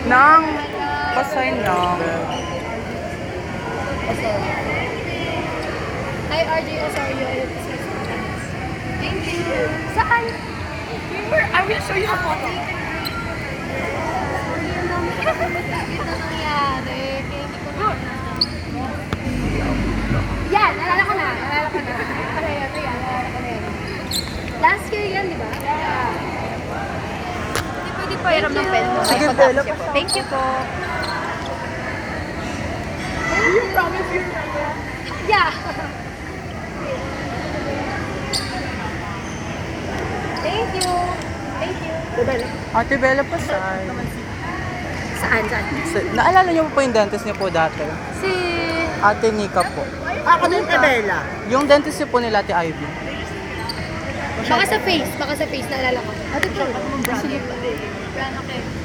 Nang pasay na. Hi, RJ Osorio. Thank you. Saan? I will show you a photo. Ito nangyari. Kaya hindi ko na. Yan, nalala ko na. Nalala ko na. Ito yan, nalala ko na yan. Last year yan, di ba? Yeah. Pwede pa iram ng pen mo. Sige, Pagkatapos Bella, niya po. Thank you po. You promise you. Yeah. Thank you. Thank you. Ate Bella pasay. Saan? Saan? Naalala niyo po yung dentist niyo po dati? Si... Ate Nika po. Ako din kay Bella. Yung dentist niyo po nila, Ate Ivy. Baka sa face. Baka sa face naalala ko. Ate, sige pa. Okay.